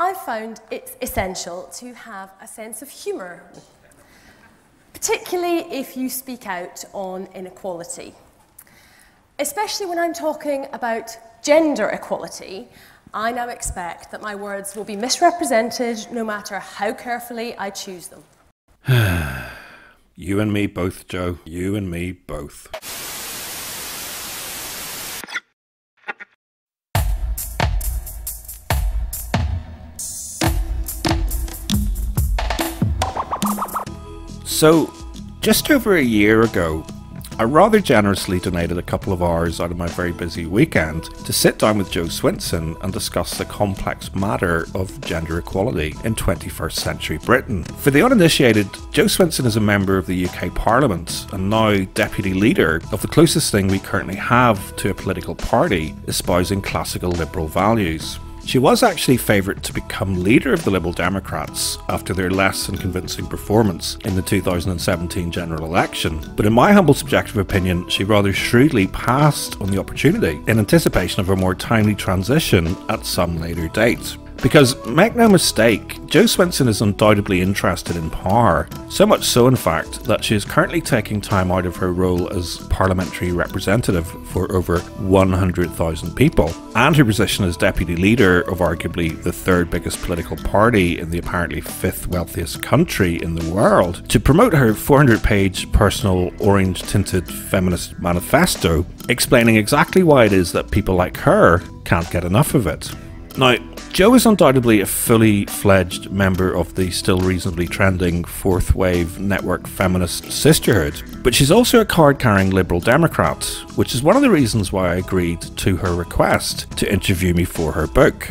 I found it's essential to have a sense of humour, particularly if you speak out on inequality. Especially when I'm talking about gender equality, I now expect that my words will be misrepresented no matter how carefully I choose them. You and me both, Jo. You and me both. So, just over a year ago, I rather generously donated a couple of hours out of my very busy weekend to sit down with Jo Swinson and discuss the complex matter of gender equality in 21st century Britain. For the uninitiated, Jo Swinson is a member of the UK Parliament and now deputy leader of the closest thing we currently have to a political party espousing classical liberal values. She was actually favourite to become leader of the Liberal Democrats after their less than convincing performance in the 2017 general election, but in my humble subjective opinion, she rather shrewdly passed on the opportunity in anticipation of a more timely transition at some later date. Because, make no mistake, Jo Swinson is undoubtedly interested in power, so much so in fact that she is currently taking time out of her role as parliamentary representative for over 100,000 people, and her position as deputy leader of arguably the third biggest political party in the apparently fifth wealthiest country in the world, to promote her 400-page personal orange-tinted feminist manifesto, explaining exactly why it is that people like her can't get enough of it. Now, Jo is undoubtedly a fully fledged member of the still reasonably trending fourth wave network feminist sisterhood, but she's also a card-carrying Liberal Democrat, which is one of the reasons why I agreed to her request to interview me for her book.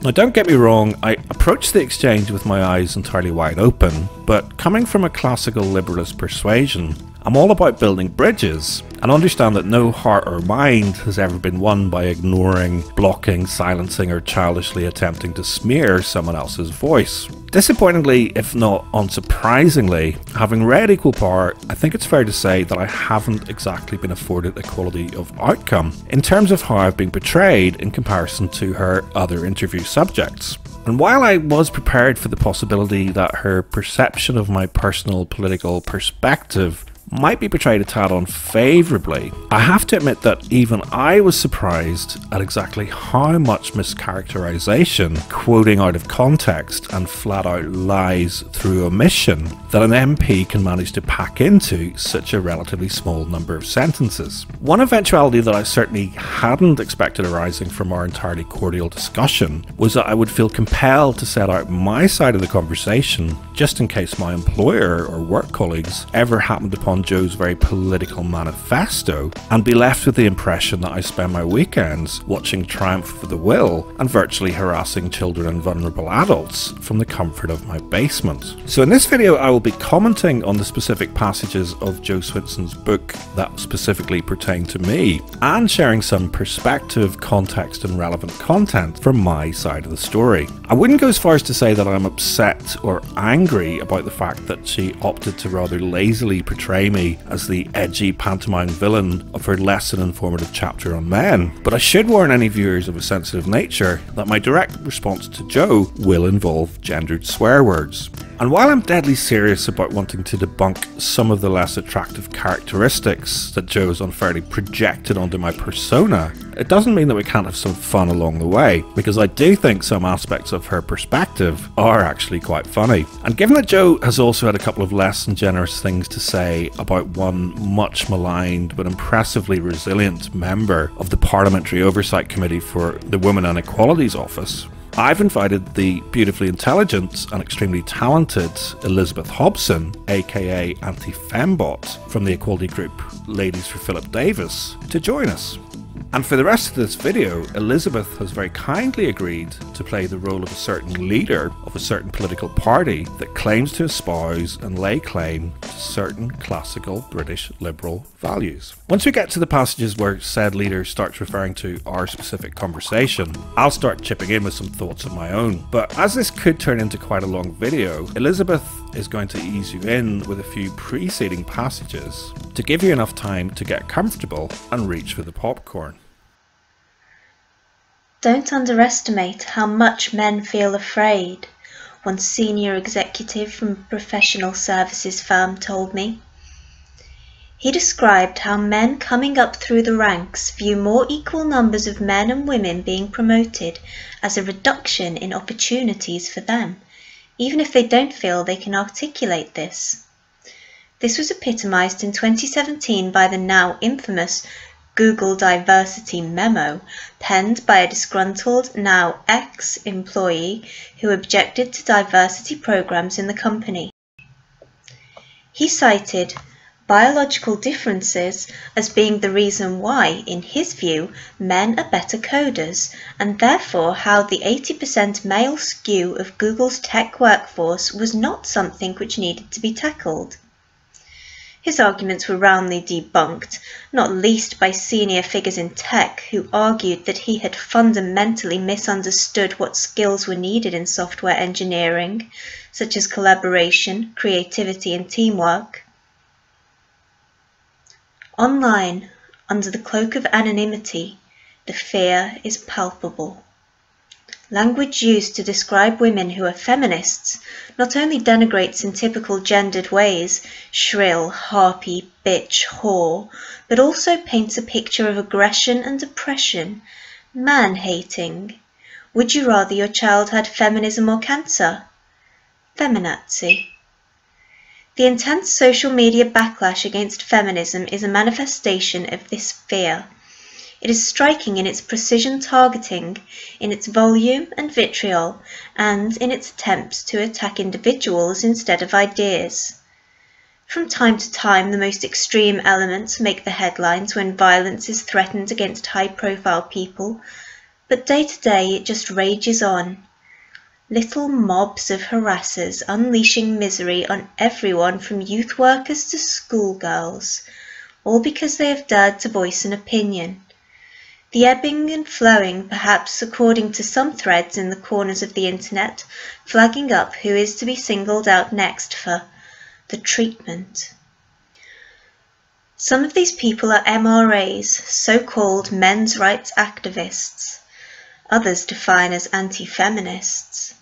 Now, don't get me wrong, I approached the exchange with my eyes entirely wide open, but coming from a classical liberalist persuasion, I'm all about building bridges and understand that no heart or mind has ever been won by ignoring, blocking, silencing or childishly attempting to smear someone else's voice. Disappointingly, if not unsurprisingly, having read Equal Power, I think it's fair to say that I haven't exactly been afforded equality of outcome in terms of how I've been portrayed in comparison to her other interview subjects. And while I was prepared for the possibility that her perception of my personal political perspective might be portrayed a tad unfavourably, I have to admit that even I was surprised at exactly how much mischaracterization, quoting out of context and flat out lies through omission that an MP can manage to pack into such a relatively small number of sentences. One eventuality that I certainly hadn't expected arising from our entirely cordial discussion was that I would feel compelled to set out my side of the conversation just in case my employer or work colleagues ever happened upon Jo's very political manifesto and be left with the impression that I spend my weekends watching Triumph of the Will and virtually harassing children and vulnerable adults from the comfort of my basement. So in this video I will be commenting on the specific passages of Jo Swinson's book that specifically pertain to me and sharing some perspective, context and relevant content from my side of the story. I wouldn't go as far as to say that I'm upset or angry about the fact that she opted to rather lazily portray me as the edgy pantomime villain of her less than informative chapter on men, but I should warn any viewers of a sensitive nature that my direct response to Jo will involve gendered swear words. And while I'm deadly serious about wanting to debunk some of the less attractive characteristics that Jo has unfairly projected onto my persona, it doesn't mean that we can't have some fun along the way, because I do think some aspects of her perspective are actually quite funny. And given that Jo has also had a couple of less than generous things to say about one much maligned but impressively resilient member of the Parliamentary Oversight Committee for the Women and Equalities Office, I've invited the beautifully intelligent and extremely talented Elizabeth Hobson, aka Anti-Fembot, from the equality group Ladies for Philip Davis, to join us. And for the rest of this video, Elizabeth has very kindly agreed to play the role of a certain leader of a certain political party that claims to espouse and lay claim to certain classical British liberal values. Once we get to the passages where said leader starts referring to our specific conversation, I'll start chipping in with some thoughts of my own. But as this could turn into quite a long video, Elizabeth is going to ease you in with a few preceding passages to give you enough time to get comfortable and reach for the popcorn. Don't underestimate how much men feel afraid, one senior executive from a professional services firm told me. He described how men coming up through the ranks view more equal numbers of men and women being promoted as a reduction in opportunities for them, even if they don't feel they can articulate this. This was epitomised in 2017 by the now infamous Google Diversity Memo, penned by a disgruntled, now ex-employee who objected to diversity programs in the company. He cited biological differences as being the reason why, in his view, men are better coders, and therefore how the 80% male skew of Google's tech workforce was not something which needed to be tackled. His arguments were roundly debunked, not least by senior figures in tech who argued that he had fundamentally misunderstood what skills were needed in software engineering, such as collaboration, creativity, and teamwork. Online, under the cloak of anonymity, the fear is palpable. Language used to describe women who are feminists not only denigrates in typical gendered ways, shrill, harpy, bitch, whore, but also paints a picture of aggression and oppression, man-hating. Would you rather your child had feminism or cancer? Feminazi. The intense social media backlash against feminism is a manifestation of this fear. It is striking in its precision targeting, in its volume and vitriol, and in its attempts to attack individuals instead of ideas. From time to time, the most extreme elements make the headlines when violence is threatened against high-profile people, but day to day it just rages on. Little mobs of harassers unleashing misery on everyone from youth workers to schoolgirls, all because they have dared to voice an opinion. The ebbing and flowing, perhaps according to some threads in the corners of the internet, flagging up who is to be singled out next for the treatment. Some of these people are MRAs, so-called men's rights activists. Others define as anti-feminists.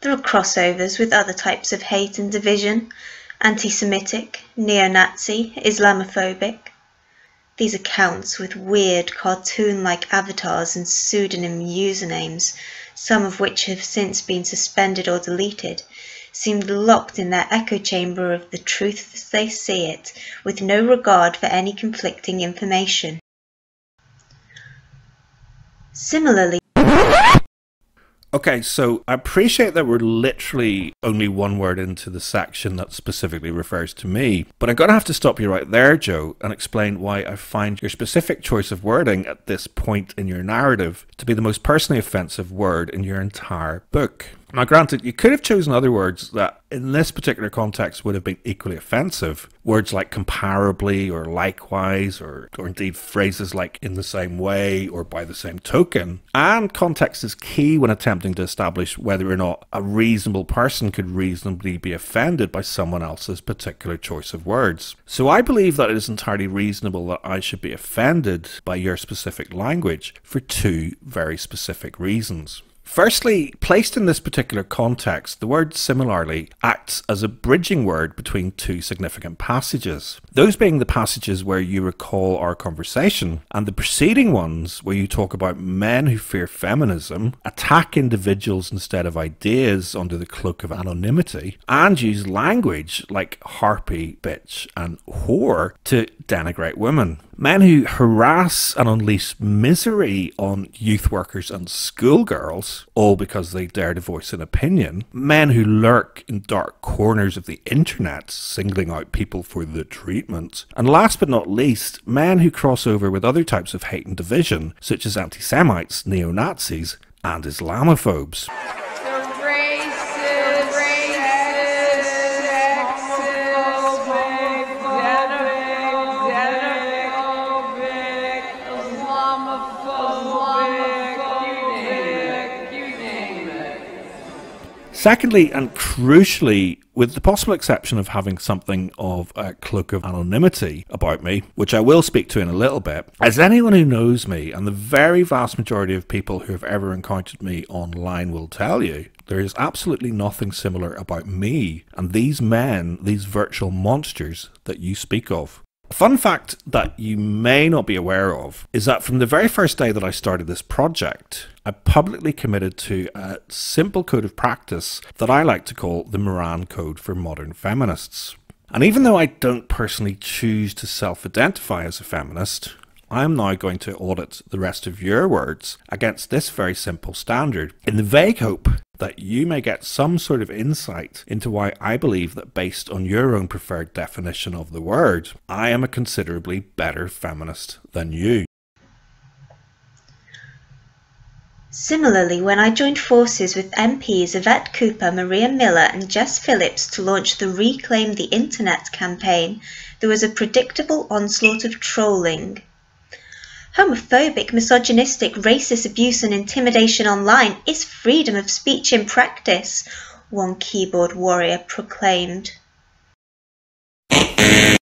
There are crossovers with other types of hate and division, anti-Semitic, neo-Nazi, Islamophobic. These accounts with weird cartoon-like avatars and pseudonym usernames, some of which have since been suspended or deleted, seemed locked in their echo chamber of the truth as they see it, with no regard for any conflicting information. Similarly, Okay, so I appreciate that we're literally only one word into the section that specifically refers to me, but I'm going to have to stop you right there, Jo, and explain why I find your specific choice of wording at this point in your narrative to be the most personally offensive word in your entire book. Now granted, you could have chosen other words that in this particular context would have been equally offensive. Words like comparably or likewise or indeed phrases like in the same way or by the same token. And context is key when attempting to establish whether or not a reasonable person could reasonably be offended by someone else's particular choice of words. So I believe that it is entirely reasonable that I should be offended by your specific language for two very specific reasons. Firstly, placed in this particular context, the word similarly acts as a bridging word between two significant passages. Those being the passages where you recall our conversation, and the preceding ones where you talk about men who fear feminism, attack individuals instead of ideas under the cloak of anonymity, and use language like harpy, bitch, and whore to denigrate women. Men who harass and unleash misery on youth workers and schoolgirls, all because they dare to voice an opinion. Men who lurk in dark corners of the internet, singling out people for the treatment. And last but not least, men who cross over with other types of hate and division, such as anti-Semites, neo-Nazis, and Islamophobes. Secondly, and crucially, with the possible exception of having something of a cloak of anonymity about me, which I will speak to in a little bit, as anyone who knows me, and the very vast majority of people who have ever encountered me online will tell you, there is absolutely nothing similar about me and these men, these virtual monsters that you speak of. A fun fact that you may not be aware of is that from the very first day that I started this project, I publicly committed to a simple code of practice that I like to call the Moran Code for Modern Feminists. And even though I don't personally choose to self-identify as a feminist, I am now going to audit the rest of your words against this very simple standard, in the vague hope that you may get some sort of insight into why I believe that based on your own preferred definition of the word, I am a considerably better feminist than you. Similarly, when I joined forces with MPs Yvette Cooper, Maria Miller and Jess Phillips to launch the Reclaim the Internet campaign, there was a predictable onslaught of trolling. Homophobic, misogynistic, racist abuse and intimidation online is freedom of speech in practice, one keyboard warrior proclaimed.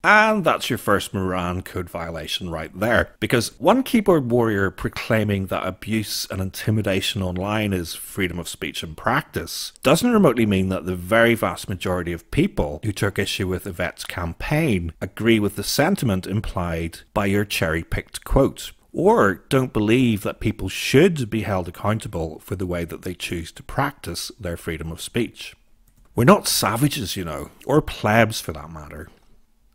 And that's your first Moran Code violation right there. Because one keyboard warrior proclaiming that abuse and intimidation online is freedom of speech in practice doesn't remotely mean that the very vast majority of people who took issue with Yvette's campaign agree with the sentiment implied by your cherry-picked quote, or don't believe that people should be held accountable for the way that they choose to practice their freedom of speech. We're not savages, you know, or plebs for that matter.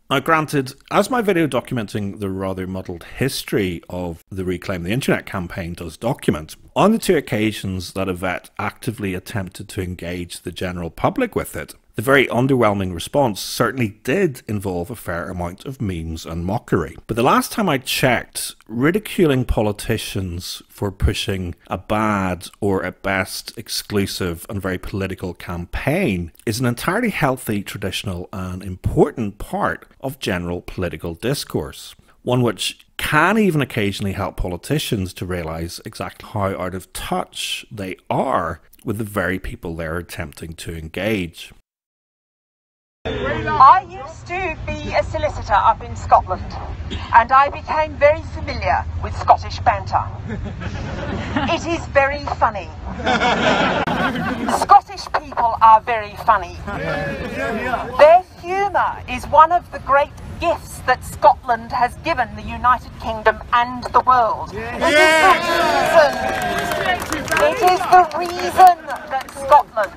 Now granted, as my video documenting the rather muddled history of the Reclaim the Internet campaign does document, on the two occasions that Yvette actively attempted to engage the general public with it, the very underwhelming response certainly did involve a fair amount of memes and mockery. But the last time I checked, ridiculing politicians for pushing a bad or at best exclusive and very political campaign is an entirely healthy, traditional and important part of general political discourse. One which can even occasionally help politicians to realise exactly how out of touch they are with the very people they're attempting to engage. I used to be a solicitor up in Scotland, and I became very familiar with Scottish banter. It is very funny. Scottish people are very funny. Their humour is one of the great gifts that Scotland has given the United Kingdom and the world. It is the reason that Scotland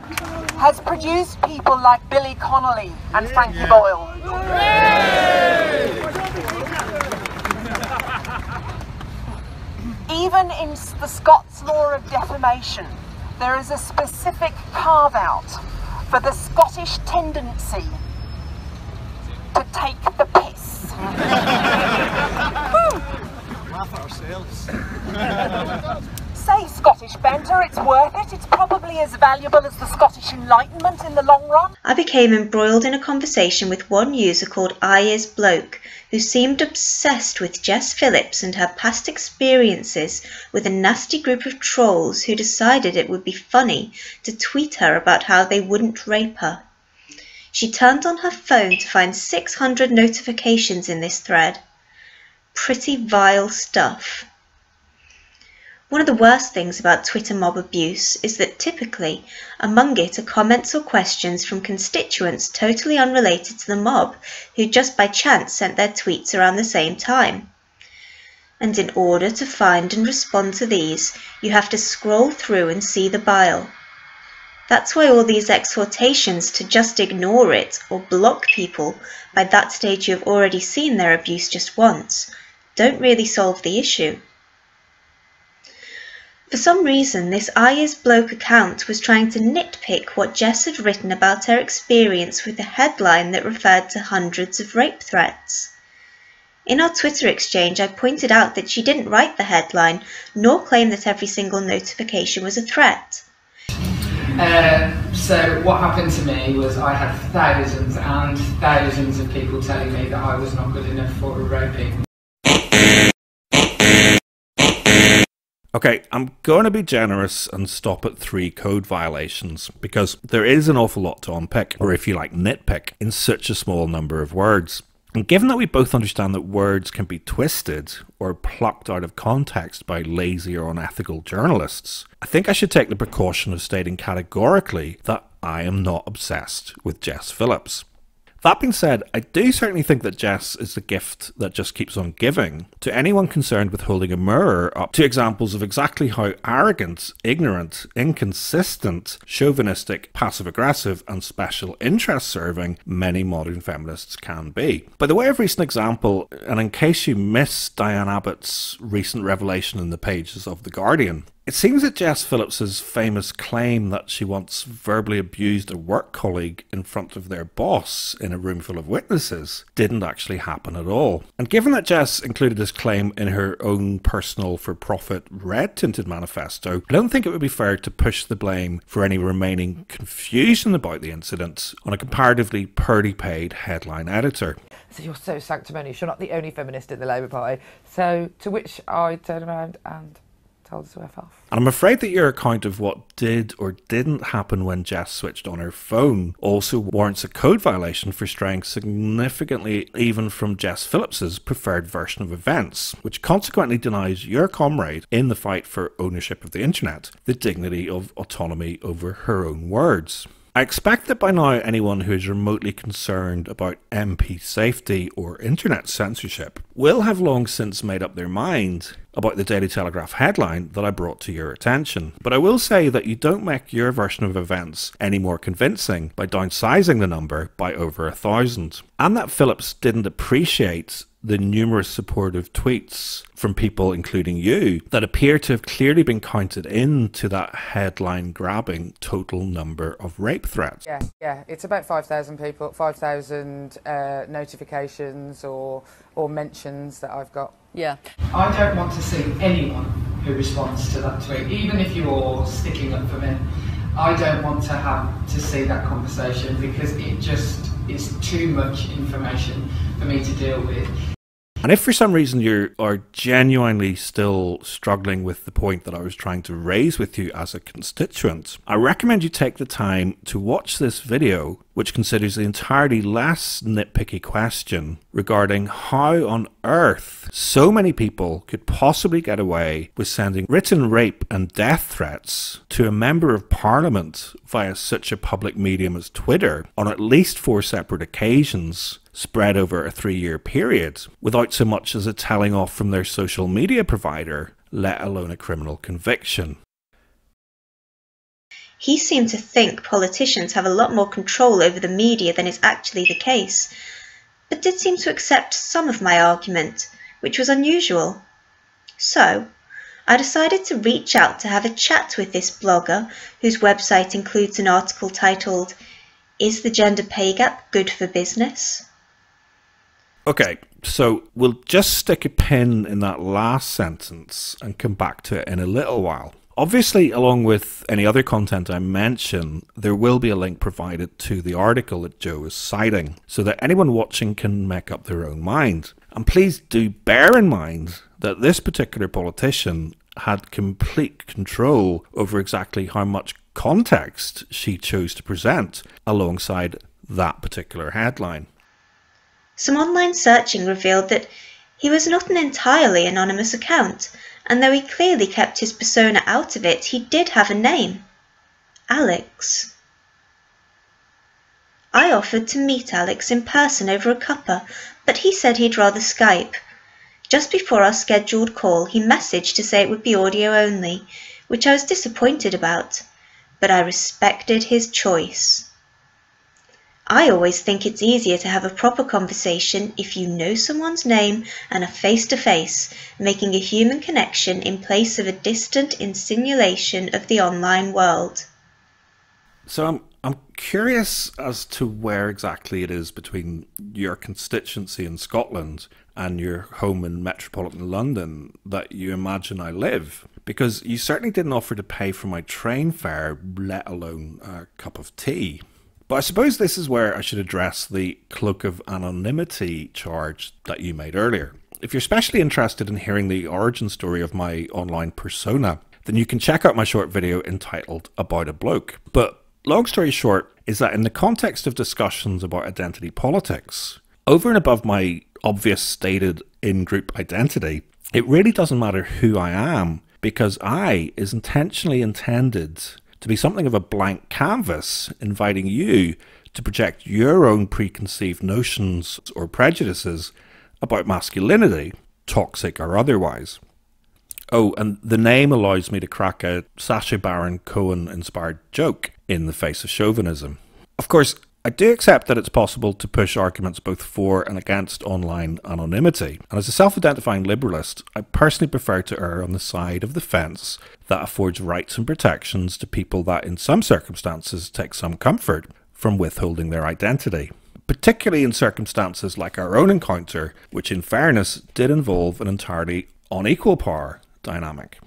has produced people like Billy Connolly and Frankie Boyle. Even in the Scots law of defamation, there is a specific carve-out for the Scottish tendency to take the piss. Laugh at ourselves. Say Scottish banter, it's worth it. It's probably as valuable as the Scottish Enlightenment in the long run. I became embroiled in a conversation with one user called I Is Bloke, who seemed obsessed with Jess Phillips and her past experiences with a nasty group of trolls who decided it would be funny to tweet her about how they wouldn't rape her. She turned on her phone to find 600 notifications in this thread. Pretty vile stuff. One of the worst things about Twitter mob abuse is that typically among it are comments or questions from constituents totally unrelated to the mob who just by chance sent their tweets around the same time. And in order to find and respond to these, you have to scroll through and see the bile. That's why all these exhortations to just ignore it or block people, by that stage you have already seen their abuse just once, don't really solve the issue. For some reason, this I Is Bloke account was trying to nitpick what Jess had written about her experience with a headline that referred to hundreds of rape threats. In our Twitter exchange, I pointed out that she didn't write the headline, nor claim that every single notification was a threat. So what happened to me was I had thousands and thousands of people telling me that I was not good enough for a raping. Okay, I'm going to be generous and stop at 3 code violations, because there is an awful lot to unpick, or if you like nitpick, in such a small number of words. And given that we both understand that words can be twisted or plucked out of context by lazy or unethical journalists, I think I should take the precaution of stating categorically that I am not obsessed with Jess Phillips. That being said, I do certainly think that Jess is the gift that just keeps on giving to anyone concerned with holding a mirror up to examples of exactly how arrogant, ignorant, inconsistent, chauvinistic, passive-aggressive and special interest-serving many modern feminists can be. By the way of recent example, and in case you missed Diane Abbott's recent revelation in the pages of The Guardian, it seems that Jess Phillips's famous claim that she once verbally abused a work colleague in front of their boss in a room full of witnesses didn't actually happen at all. And given that Jess included this claim in her own personal for-profit red-tinted manifesto, I don't think it would be fair to push the blame for any remaining confusion about the incident on a comparatively poorly paid headline editor. So you're so sanctimonious, you're not the only feminist in the Labour Party. So to which I turned around and told us to F off. And I'm afraid that your account of what did or didn't happen when Jess switched on her phone also warrants a code violation for straying significantly even from Jess Phillips's preferred version of events, which consequently denies your comrade in the fight for ownership of the internet the dignity of autonomy over her own words. I expect that by now anyone who is remotely concerned about MP safety or internet censorship will have long since made up their mind about the Daily Telegraph headline that I brought to your attention. But I will say that you don't make your version of events any more convincing by downsizing the number by over 1,000. And that Phillips didn't appreciate the numerous supportive tweets from people, including you, that appear to have clearly been counted into that headline-grabbing total number of rape threats. Yeah, it's about 5,000 people, 5,000 notifications or mentions that I've got. Yeah. I don't want to see anyone who responds to that tweet, even if you're sticking up for me. I don't want to have to see that conversation because it just is too much information for me to deal with. And if for some reason you are genuinely still struggling with the point that I was trying to raise with you as a constituent, I recommend you take the time to watch this video, which considers the entirely less nitpicky question regarding how on earth so many people could possibly get away with sending written rape and death threats to a member of parliament via such a public medium as Twitter on at least 4 separate occasions spread over a 3-year period without so much as a telling off from their social media provider, let alone a criminal conviction. He seemed to think politicians have a lot more control over the media than is actually the case, but did seem to accept some of my argument, which was unusual. So, I decided to reach out to have a chat with this blogger, whose website includes an article titled, "Is the Gender Pay Gap Good for Business?" Okay, so we'll just stick a pin in that last sentence and come back to it in a little while. Obviously, along with any other content I mention, there will be a link provided to the article that Jo is citing, so that anyone watching can make up their own mind. And please do bear in mind that this particular politician had complete control over exactly how much context she chose to present alongside that particular headline. Some online searching revealed that he was not an entirely anonymous account, and though he clearly kept his persona out of it, he did have a name. Alex. I offered to meet Alex in person over a cuppa, but he said he'd rather Skype. Just before our scheduled call, he messaged to say it would be audio only, which I was disappointed about, but I respected his choice. I always think it's easier to have a proper conversation if you know someone's name and are face-to-face, making a human connection in place of a distant insinuation of the online world. So I'm curious as to where exactly it is between your constituency in Scotland and your home in metropolitan London that you imagine I live. Because you certainly didn't offer to pay for my train fare, let alone a cup of tea. But I suppose this is where I should address the cloak of anonymity charge that you made earlier. if you're especially interested in hearing the origin story of my online persona, then you can check out my short video entitled About a Bloke. But long story short is that in the context of discussions about identity politics, over and above my obvious stated in-group identity, it really doesn't matter who I am, because I is intentionally intended to be something of a blank canvas, inviting you to project your own preconceived notions or prejudices about masculinity, toxic or otherwise. Oh, and the name allows me to crack a Sacha Baron Cohen-inspired joke in the face of chauvinism. Of course, I do accept that it's possible to push arguments both for and against online anonymity, and as a self-identifying liberalist, I personally prefer to err on the side of the fence that affords rights and protections to people that in some circumstances take some comfort from withholding their identity, particularly in circumstances like our own encounter, which in fairness did involve an entirely unequal power dynamic.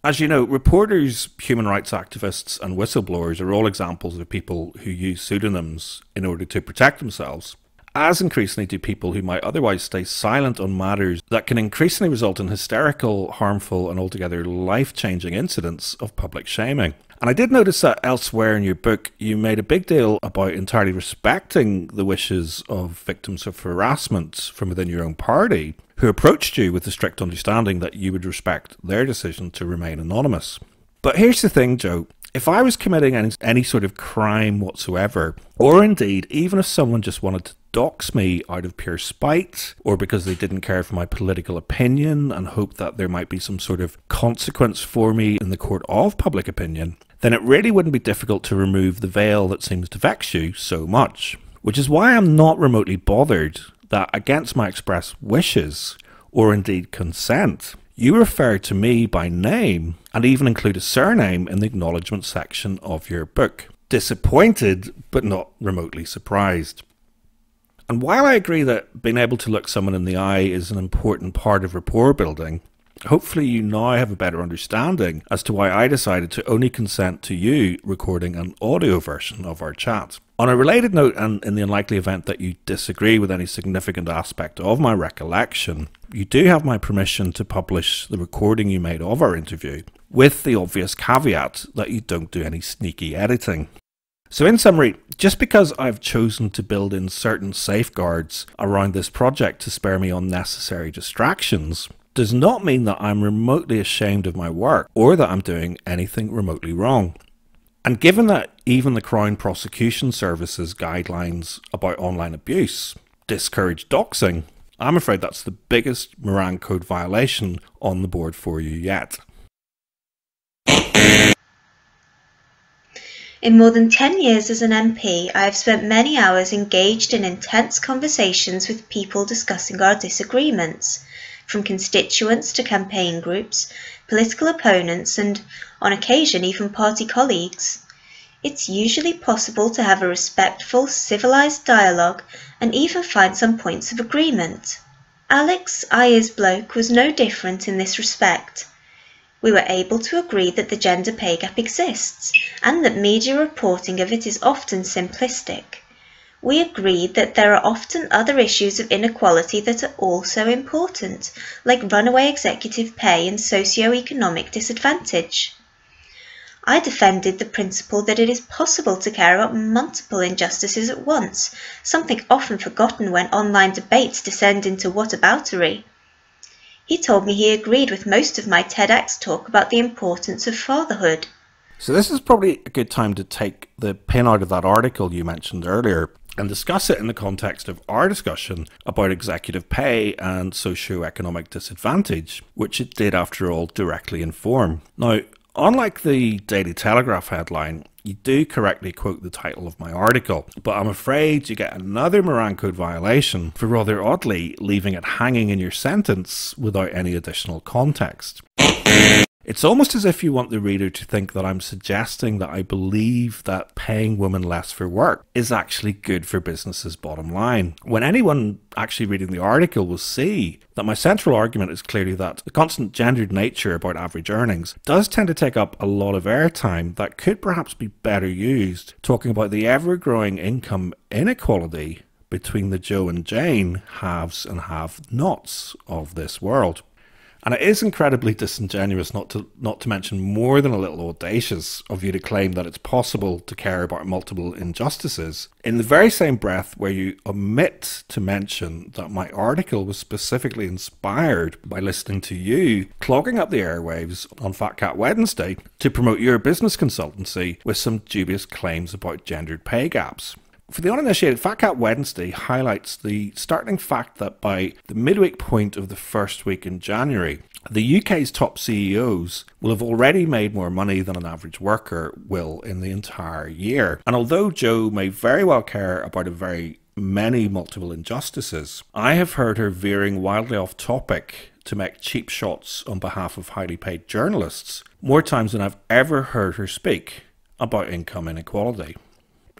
As you know, reporters, human rights activists and whistleblowers are all examples of people who use pseudonyms in order to protect themselves, as increasingly do people who might otherwise stay silent on matters that can increasingly result in hysterical, harmful and altogether life-changing incidents of public shaming. And I did notice that elsewhere in your book you made a big deal about entirely respecting the wishes of victims of harassment from within your own party, who approached you with the strict understanding that you would respect their decision to remain anonymous. But here's the thing, Jo. If I was committing any sort of crime whatsoever, or indeed even if someone just wanted to dox me out of pure spite, or because they didn't care for my political opinion and hoped that there might be some sort of consequence for me in the court of public opinion, then it really wouldn't be difficult to remove the veil that seems to vex you so much. Which is why I'm not remotely bothered that against my express wishes, or indeed consent, you refer to me by name and even include a surname in the acknowledgement section of your book. Disappointed, but not remotely surprised. And while I agree that being able to look someone in the eye is an important part of rapport building, hopefully you now have a better understanding as to why I decided to only consent to you recording an audio version of our chat. On a related note, and in the unlikely event that you disagree with any significant aspect of my recollection, you do have my permission to publish the recording you made of our interview, with the obvious caveat that you don't do any sneaky editing. So in summary, just because I've chosen to build in certain safeguards around this project to spare me unnecessary distractions, does not mean that I'm remotely ashamed of my work or that I'm doing anything remotely wrong. And given that even the Crown Prosecution Service's guidelines about online abuse discourage doxing, I'm afraid that's the biggest Moran Code violation on the board for you yet. In more than 10 years as an MP, I have spent many hours engaged in intense conversations with people discussing our disagreements, from constituents to campaign groups, political opponents and, on occasion, even party colleagues. It's usually possible to have a respectful, civilised dialogue and even find some points of agreement. Alex Ayer's bloke was no different in this respect. We were able to agree that the gender pay gap exists and that media reporting of it is often simplistic. We agreed that there are often other issues of inequality that are also important, like runaway executive pay and socio-economic disadvantage. I defended the principle that it is possible to care about multiple injustices at once, something often forgotten when online debates descend into whataboutery. He told me he agreed with most of my TEDx talk about the importance of fatherhood. So this is probably a good time to take the pin out of that article you mentioned earlier and discuss it in the context of our discussion about executive pay and socio-economic disadvantage, which it did, after all, directly inform. Now, unlike the Daily Telegraph headline, you do correctly quote the title of my article, but I'm afraid you get another Moran Code violation for rather oddly leaving it hanging in your sentence without any additional context. It's almost as if you want the reader to think that I'm suggesting that I believe that paying women less for work is actually good for business's bottom line, when anyone actually reading the article will see that my central argument is clearly that the constant gendered nature about average earnings does tend to take up a lot of airtime that could perhaps be better used talking about the ever-growing income inequality between the Joe and Jane haves and have-nots of this world. And it is incredibly disingenuous, not to mention more than a little audacious, of you to claim that it's possible to care about multiple injustices in the very same breath where you omit to mention that my article was specifically inspired by listening to you clogging up the airwaves on Fat Cat Wednesday to promote your business consultancy with some dubious claims about gendered pay gaps. For the uninitiated, Fat Cat Wednesday highlights the startling fact that by the midweek point of the first week in January, the UK's top CEOs will have already made more money than an average worker will in the entire year. And although Joe may very well care about many multiple injustices, I have heard her veering wildly off topic to make cheap shots on behalf of highly paid journalists more times than I've ever heard her speak about income inequality.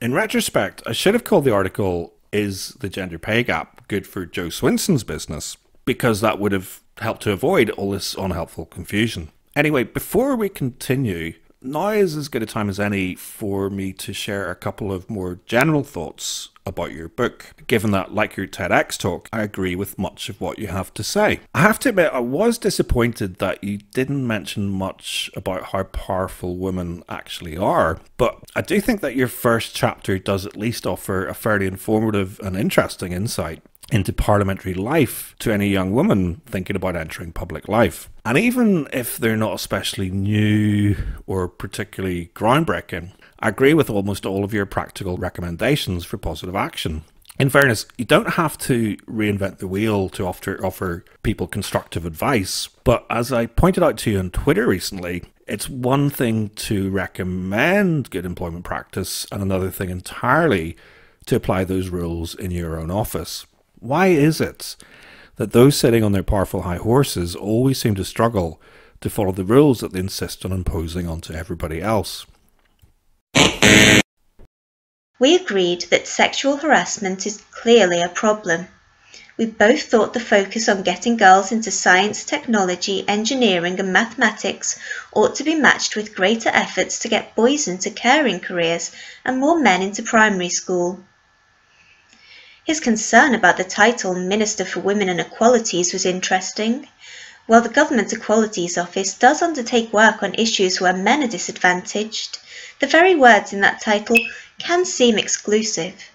In retrospect, I should have called the article "Is the Gender Pay Gap Good for Jo Swinson's Business?" because that would have helped to avoid all this unhelpful confusion. Anyway, before we continue, now is as good a time as any for me to share a couple of more general thoughts about your book, given that, like your TEDx talk, I agree with much of what you have to say. I have to admit, I was disappointed that you didn't mention much about how powerful women actually are, but I do think that your first chapter does at least offer a fairly informative and interesting insight into parliamentary life to any young woman thinking about entering public life. And even if they're not especially new or particularly groundbreaking, I agree with almost all of your practical recommendations for positive action. In fairness, you don't have to reinvent the wheel to offer people constructive advice, but as I pointed out to you on Twitter recently, it's one thing to recommend good employment practice and another thing entirely to apply those rules in your own office. Why is it that those sitting on their powerful high horses always seem to struggle to follow the rules that they insist on imposing onto everybody else? We agreed that sexual harassment is clearly a problem. We both thought the focus on getting girls into science, technology, engineering and mathematics ought to be matched with greater efforts to get boys into caring careers and more men into primary school. His concern about the title Minister for Women and Equalities was interesting. While the Government Equalities Office does undertake work on issues where men are disadvantaged, the very words in that title can seem exclusive.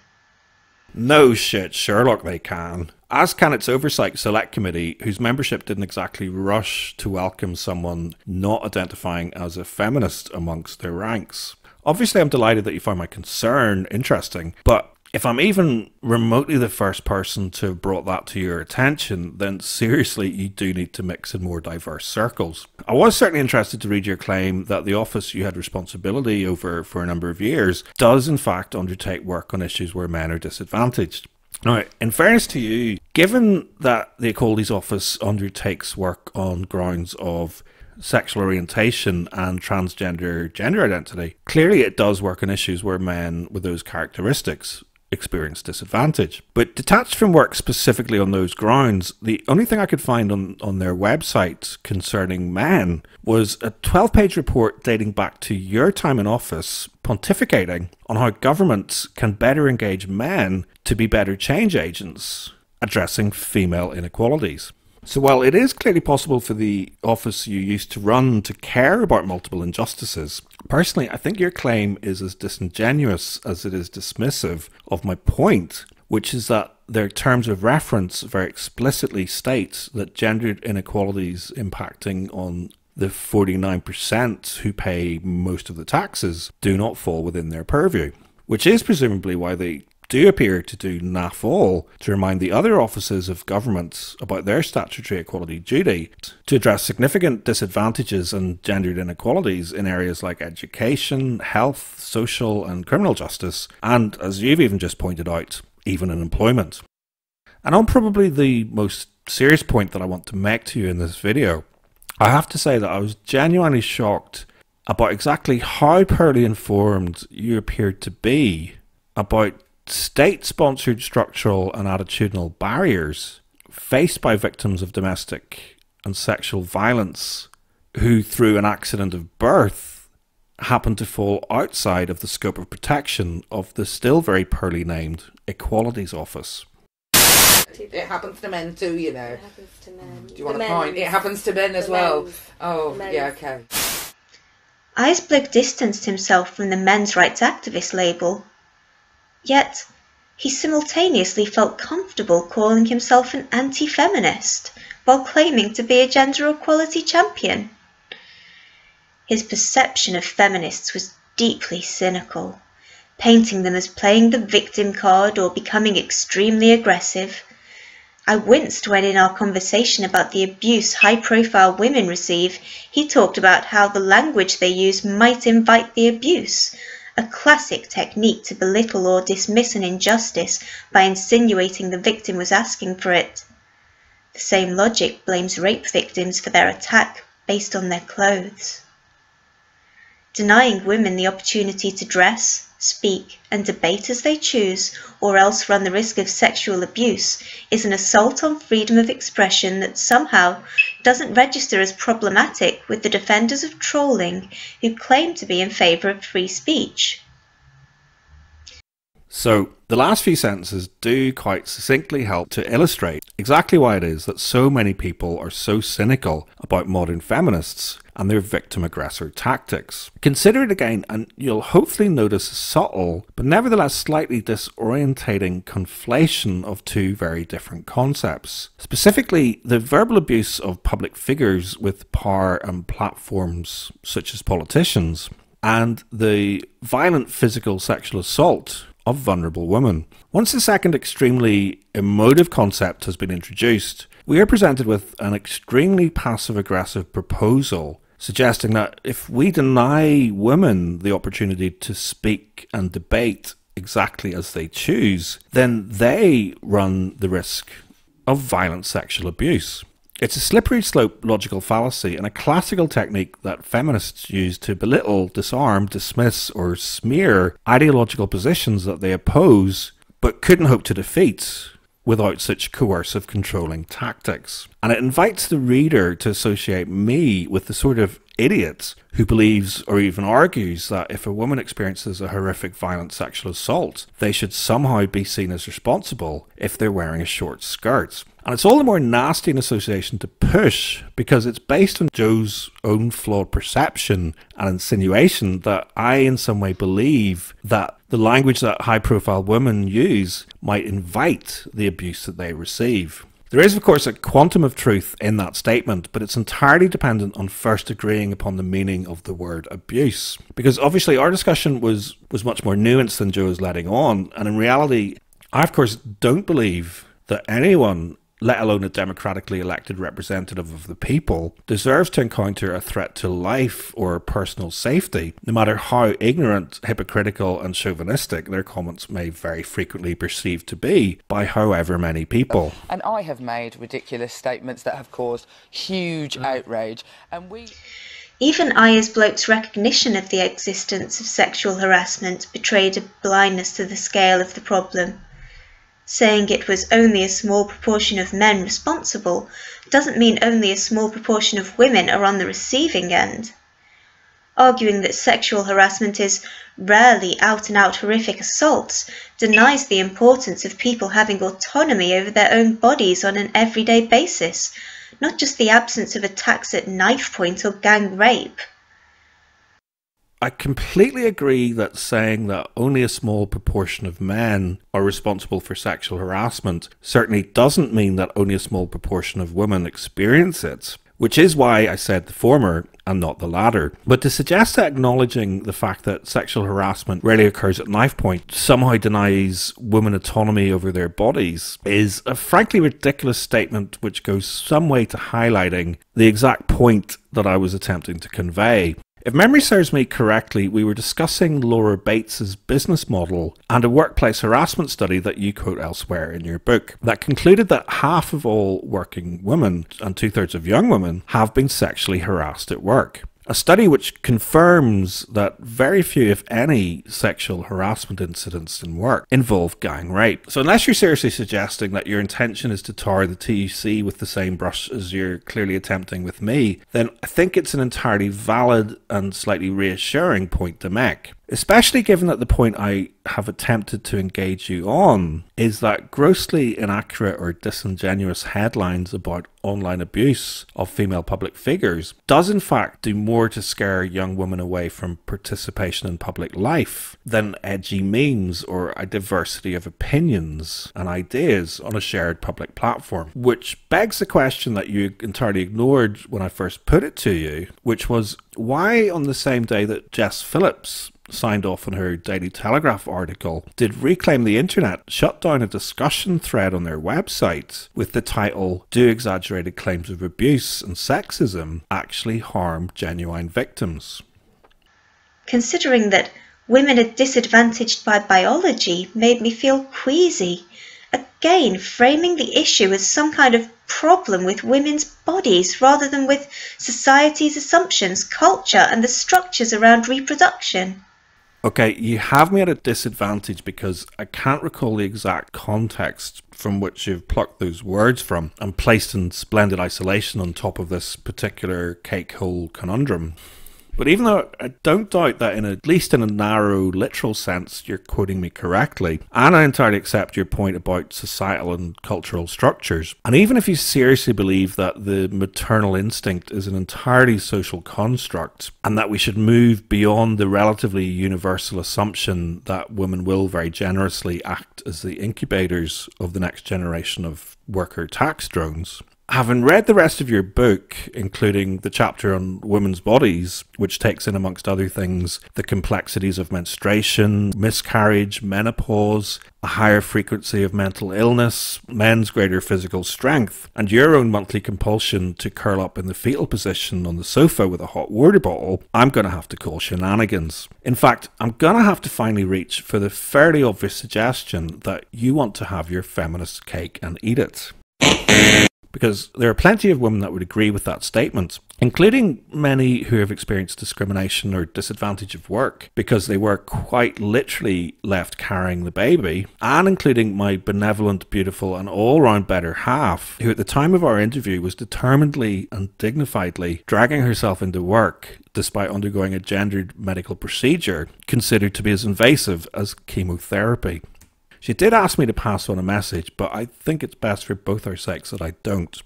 No shit, Sherlock, they can. As can its Oversight Select Committee, whose membership didn't exactly rush to welcome someone not identifying as a feminist amongst their ranks. Obviously, I'm delighted that you find my concern interesting, but if I'm even remotely the first person to have brought that to your attention, then seriously, you do need to mix in more diverse circles. I was certainly interested to read your claim that the office you had responsibility over for a number of years does in fact undertake work on issues where men are disadvantaged. Now, in fairness to you, given that the Equalities Office undertakes work on grounds of sexual orientation and transgender gender identity, clearly it does work on issues where men with those characteristics experience disadvantage. But detached from work specifically on those grounds, the only thing I could find on their website concerning men was a 12-page report dating back to your time in office pontificating on how governments can better engage men to be better change agents addressing female inequalities. So while it is clearly possible for the office you used to run to care about multiple injustices, personally I think your claim is as disingenuous as it is dismissive of my point, which is that their terms of reference very explicitly state that gendered inequalities impacting on the 49% who pay most of the taxes do not fall within their purview, which is presumably why they do appear to do naff all to remind the other offices of government about their statutory equality duty to address significant disadvantages and gendered inequalities in areas like education, health, social and criminal justice, and, as you've even just pointed out, even in employment. And on probably the most serious point that I want to make to you in this video, I have to say that I was genuinely shocked about exactly how poorly informed you appeared to be about state-sponsored structural and attitudinal barriers faced by victims of domestic and sexual violence who, through an accident of birth, happen to fall outside of the scope of protection of the still very poorly named Equalities Office. It happens to men too, you know. It happens to men. Do you want a point? It happens to men as well. Oh, yeah, okay. Eisblug distanced himself from the men's rights activist label. Yet, he simultaneously felt comfortable calling himself an anti-feminist while claiming to be a gender equality champion. His perception of feminists was deeply cynical, painting them as playing the victim card or becoming extremely aggressive. I winced when in our conversation about the abuse high-profile women receive, he talked about how the language they use might invite the abuse, a classic technique to belittle or dismiss an injustice by insinuating the victim was asking for it. The same logic blames rape victims for their attack based on their clothes. Denying women the opportunity to dress, speak, and debate as they choose, or else run the risk of sexual abuse, is an assault on freedom of expression that somehow doesn't register as problematic with the defenders of trolling who claim to be in favour of free speech. So, the last few sentences do quite succinctly help to illustrate exactly why it is that so many people are so cynical about modern feminists and their victim-aggressor tactics. Consider it again and you'll hopefully notice a subtle, but nevertheless slightly disorientating conflation of two very different concepts. Specifically, the verbal abuse of public figures with power and platforms such as politicians, and the violent physical sexual assault of vulnerable women. Once the second extremely emotive concept has been introduced, we are presented with an extremely passive-aggressive proposal suggesting that if we deny women the opportunity to speak and debate exactly as they choose, then they run the risk of violent sexual abuse. It's a slippery slope logical fallacy and a classical technique that feminists use to belittle, disarm, dismiss or smear ideological positions that they oppose but couldn't hope to defeat without such coercive controlling tactics. And it invites the reader to associate me with the sort of idiot who believes or even argues that if a woman experiences a horrific violent sexual assault, they should somehow be seen as responsible if they're wearing a short skirt. And it's all the more nasty an association to push because it's based on Jo's own flawed perception and insinuation that I in some way believe that the language that high-profile women use might invite the abuse that they receive. There is, of course, a quantum of truth in that statement, but it's entirely dependent on first agreeing upon the meaning of the word abuse. Because obviously our discussion was much more nuanced than Jo is letting on, and in reality, I of course don't believe that anyone, let alone a democratically elected representative of the people, deserves to encounter a threat to life or personal safety, no matter how ignorant, hypocritical and chauvinistic their comments may very frequently perceived to be by however many people. And I have made ridiculous statements that have caused huge outrage, and Even Eisblug's recognition of the existence of sexual harassment betrayed a blindness to the scale of the problem. Saying it was only a small proportion of men responsible doesn't mean only a small proportion of women are on the receiving end. Arguing that sexual harassment is rarely out-and-out horrific assaults denies the importance of people having autonomy over their own bodies on an everyday basis, not just the absence of attacks at knife point or gang rape. I completely agree that saying that only a small proportion of men are responsible for sexual harassment certainly doesn't mean that only a small proportion of women experience it, which is why I said the former and not the latter. But to suggest that acknowledging the fact that sexual harassment rarely occurs at knife point somehow denies women autonomy over their bodies is a frankly ridiculous statement which goes some way to highlighting the exact point that I was attempting to convey. If memory serves me correctly, we were discussing Laura Bates's business model and a workplace harassment study that you quote elsewhere in your book that concluded that half of all working women and 2/3 of young women have been sexually harassed at work. A study which confirms that very few, if any, sexual harassment incidents in work involve gang rape. So unless you're seriously suggesting that your intention is to tar the TUC with the same brush as you're clearly attempting with me, then I think it's an entirely valid and slightly reassuring point to make. Especially given that the point I have attempted to engage you on is that grossly inaccurate or disingenuous headlines about online abuse of female public figures does in fact do more to scare young women away from participation in public life than edgy memes or a diversity of opinions and ideas on a shared public platform. Which begs the question that you entirely ignored when I first put it to you, which was why on the same day that Jess Phillips signed off on her Daily Telegraph article, did Reclaim the Internet shut down a discussion thread on their website with the title, "Do exaggerated claims of abuse and sexism actually harm genuine victims?" Considering that women are disadvantaged by biology made me feel queasy. Again, framing the issue as some kind of problem with women's bodies rather than with society's assumptions, culture, and the structures around reproduction. Okay, you have me at a disadvantage because I can't recall the exact context from which you've plucked those words from and placed in splendid isolation on top of this particular cake-hole conundrum. But even though I don't doubt that at least in a narrow, literal sense, you're quoting me correctly, and I entirely accept your point about societal and cultural structures, and even if you seriously believe that the maternal instinct is an entirely social construct, and that we should move beyond the relatively universal assumption that women will very generously act as the incubators of the next generation of worker tax drones, having read the rest of your book, including the chapter on women's bodies, which takes in, amongst other things, the complexities of menstruation, miscarriage, menopause, a higher frequency of mental illness, men's greater physical strength, and your own monthly compulsion to curl up in the fetal position on the sofa with a hot water bottle, I'm going to have to call shenanigans. In fact, I'm going to have to finally reach for the fairly obvious suggestion that you want to have your feminist cake and eat it. Because there are plenty of women that would agree with that statement, including many who have experienced discrimination or disadvantage of work because they were quite literally left carrying the baby, and including my benevolent, beautiful and all-round better half, who at the time of our interview was determinedly and dignifiedly dragging herself into work despite undergoing a gendered medical procedure considered to be as invasive as chemotherapy. She did ask me to pass on a message, but I think it's best for both our sakes that I don't.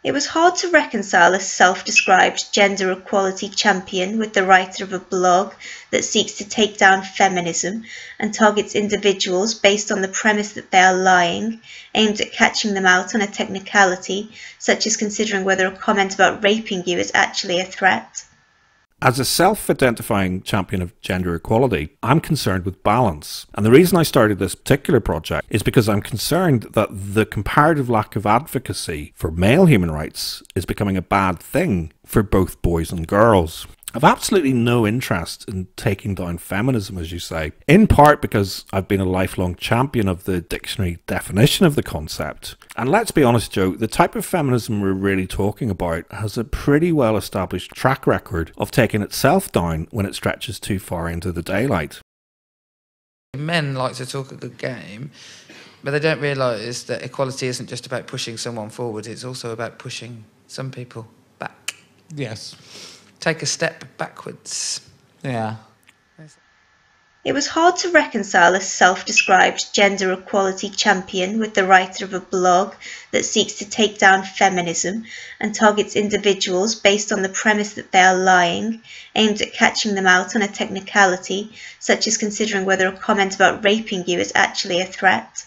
It was hard to reconcile a self-described gender equality champion with the writer of a blog that seeks to take down feminism and targets individuals based on the premise that they are lying, aimed at catching them out on a technicality, such as considering whether a comment about raping you is actually a threat. As a self-identifying champion of gender equality, I'm concerned with balance. And the reason I started this particular project is because I'm concerned that the comparative lack of advocacy for male human rights is becoming a bad thing for both boys and girls. I've absolutely no interest in taking down feminism, as you say, in part because I've been a lifelong champion of the dictionary definition of the concept. And let's be honest, Joe, the type of feminism we're really talking about has a pretty well-established track record of taking itself down when it stretches too far into the daylight. Men like to talk a good game, but they don't realise that equality isn't just about pushing someone forward, it's also about pushing some people back. Yes. Take a step backwards. Yeah. It was hard to reconcile a self-described gender equality champion with the writer of a blog that seeks to take down feminism and targets individuals based on the premise that they are lying, aimed at catching them out on a technicality, such as considering whether a comment about raping you is actually a threat.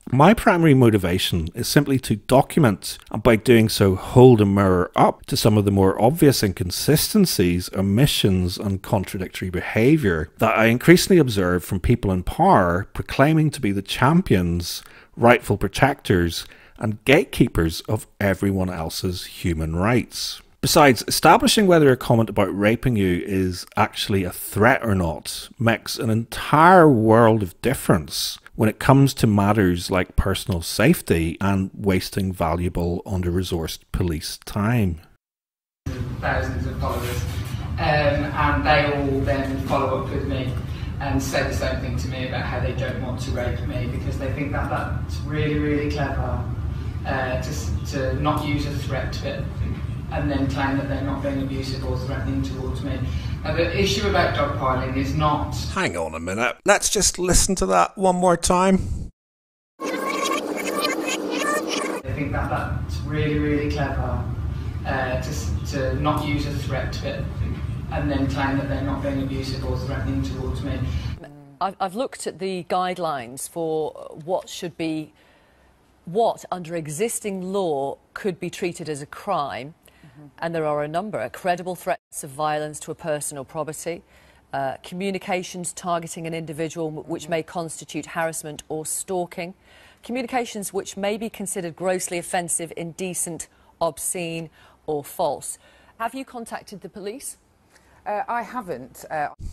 My primary motivation is simply to document, and by doing so hold a mirror up to some of the more obvious inconsistencies, omissions and contradictory behaviour that I increasingly observe from people in power proclaiming to be the champions, rightful protectors and gatekeepers of everyone else's human rights. Besides, establishing whether a comment about raping you is actually a threat or not makes an entire world of difference when it comes to matters like personal safety and wasting valuable under-resourced police time. Thousands of followers, and they all then follow up with me and say the same thing to me about how they don't want to rape me because they think that that's really, really clever to not use a threat bit and then claim that they're not being abusive or threatening towards me. Now, the issue about dogpiling is not... Hang on a minute, let's just listen to that one more time. I think that that's really, really clever to not use a threat bit and then claim that they're not being abusive or threatening towards me. I've looked at the guidelines for what under existing law could be treated as a crime, and there are a number: credible threats of violence to a person or property, communications targeting an individual which may constitute harassment or stalking, communications which may be considered grossly offensive, indecent, obscene or false. Have you contacted the police? I haven't.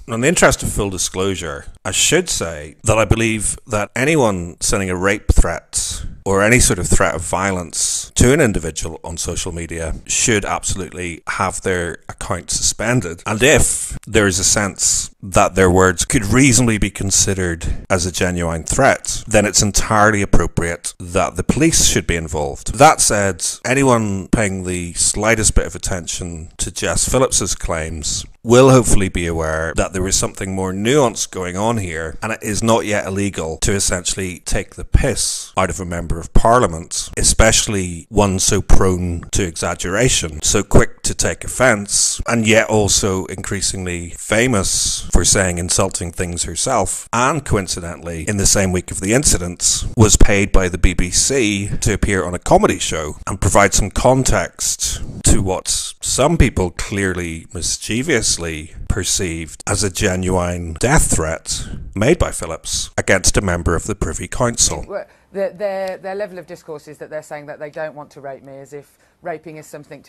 In the interest of full disclosure, I should say that I believe that anyone sending a rape threat or any sort of threat of violence to an individual on social media should absolutely have their account suspended. And if there is a sense that their words could reasonably be considered as a genuine threat, then it's entirely appropriate that the police should be involved. That said, anyone paying the slightest bit of attention to Jess Phillips's claims will hopefully be aware that there is something more nuanced going on here, and it is not yet illegal to essentially take the piss out of a member of parliament, especially one so prone to exaggeration, so quick to take offence, and yet also increasingly famous for saying insulting things herself, and coincidentally, in the same week of the incident, was paid by the BBC to appear on a comedy show and provide some context to what some people clearly mischievously perceived as a genuine death threat made by Phillips against a member of the Privy Council. Their level of discourse is that they're saying that they don't want to rape me, as if raping is something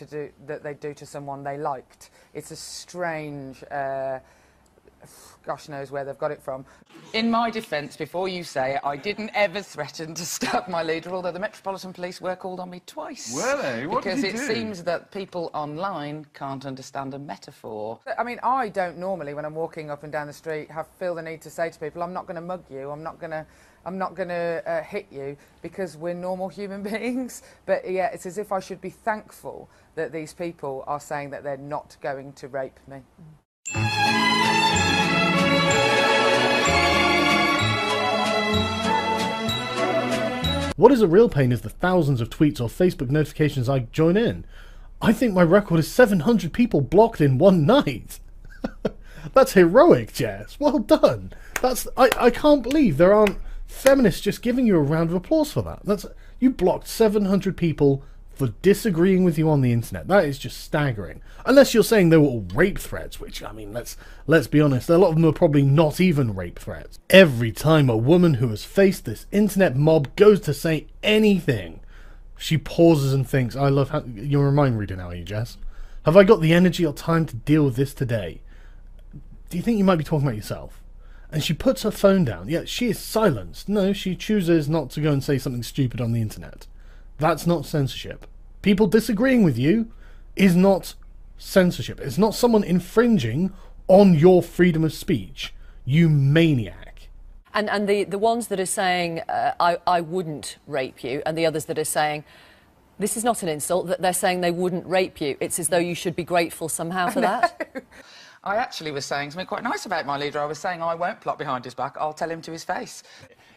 that they do to someone they liked. It's a strange... gosh knows where they've got it from. In my defence, before you say it, I didn't ever threaten to stab my leader, although the Metropolitan Police were called on me twice. Were they? What did you do? Because it seems that people online can't understand a metaphor. I mean, I don't normally, when I'm walking up and down the street, feel the need to say to people, I'm not going to mug you, I'm not going to hit you, because we're normal human beings. But yeah, it's as if I should be thankful that these people are saying that they're not going to rape me. What is a real pain is the thousands of tweets or Facebook notifications I join in. I think my record is 700 people blocked in one night. That's heroic, Jess. Well done. I can't believe there aren't feminists just giving you a round of applause for that. You blocked 700 people for disagreeing with you on the internet. That is just staggering. Unless you're saying they were all rape threats, which, I mean, let's be honest, a lot of them are probably not even rape threats. Every time a woman who has faced this internet mob goes to say anything, she pauses and thinks, I love how... You're a mind reader now, are you, Jess? Have I got the energy or time to deal with this today? Do you think you might be talking about yourself? And she puts her phone down. Yeah, she is silenced. No, she chooses not to go and say something stupid on the internet. That's not censorship. People disagreeing with you is not censorship. It's not someone infringing on your freedom of speech. You maniac. And the ones that are saying, I wouldn't rape you, and the others that are saying, this is not an insult, that they're saying they wouldn't rape you. It's as though you should be grateful somehow for that. I actually was saying something quite nice about my leader. I was saying I won't plot behind his back. I'll tell him to his face.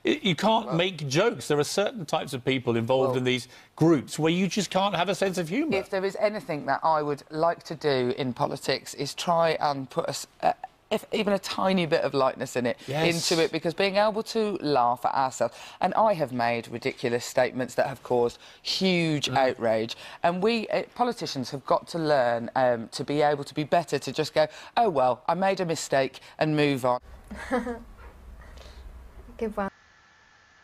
You can't make jokes. There are certain types of people involved in these groups where you just can't have a sense of humour. If there is anything that I would like to do in politics is try and put if even a tiny bit of lightness in it, into it, because being able to laugh at ourselves, and I have made ridiculous statements that have caused huge outrage, and we politicians have got to learn to be able to be better, to just go, oh well, I made a mistake and move on. Goodbye.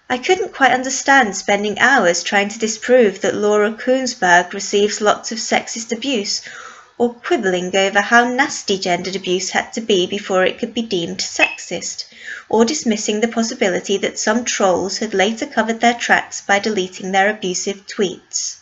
I couldn't quite understand spending hours trying to disprove that Laura Kuenssberg receives lots of sexist abuse, or quibbling over how nasty gendered abuse had to be before it could be deemed sexist, or dismissing the possibility that some trolls had later covered their tracks by deleting their abusive tweets.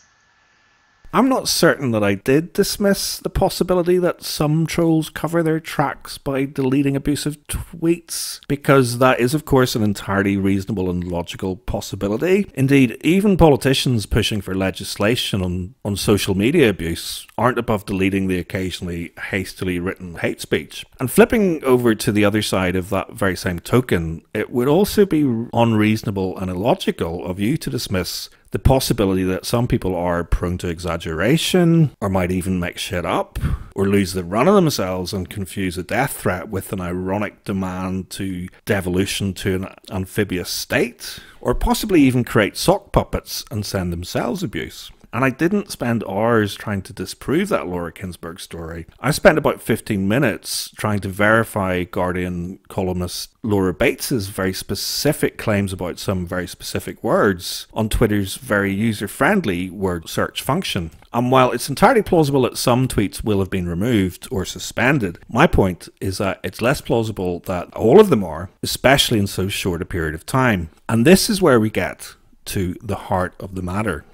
I'm not certain that I did dismiss the possibility that some trolls cover their tracks by deleting abusive tweets, because that is of course an entirely reasonable and logical possibility. Indeed, even politicians pushing for legislation on social media abuse aren't above deleting the occasionally hastily written hate speech. And flipping over to the other side of that very same token, it would also be unreasonable and illogical of you to dismiss the possibility that some people are prone to exaggeration, or might even make shit up, or lose the run of themselves and confuse a death threat with an ironic demand to devolution to an amphibious state, or possibly even create sock puppets and send themselves abuse. And I didn't spend hours trying to disprove that Laura Kuenssberg story. I spent about 15 minutes trying to verify Guardian columnist Laura Bates's very specific claims about some very specific words on Twitter's very user-friendly word search function. And while it's entirely plausible that some tweets will have been removed or suspended, my point is that it's less plausible that all of them are, especially in so short a period of time. And this is where we get to the heart of the matter.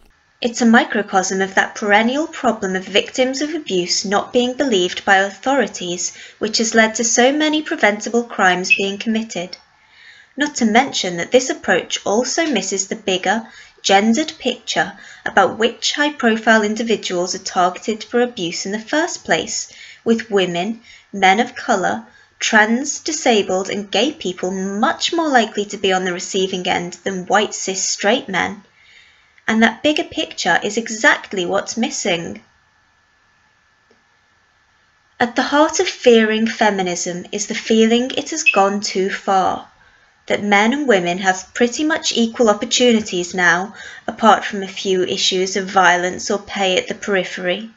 It's a microcosm of that perennial problem of victims of abuse not being believed by authorities, which has led to so many preventable crimes being committed. Not to mention that this approach also misses the bigger, gendered picture about which high-profile individuals are targeted for abuse in the first place, with women, men of colour, trans, disabled and gay people much more likely to be on the receiving end than white cis straight men. And that bigger picture is exactly what's missing. At the heart of fearing feminism is the feeling it has gone too far, that men and women have pretty much equal opportunities now, apart from a few issues of violence or pay at the periphery.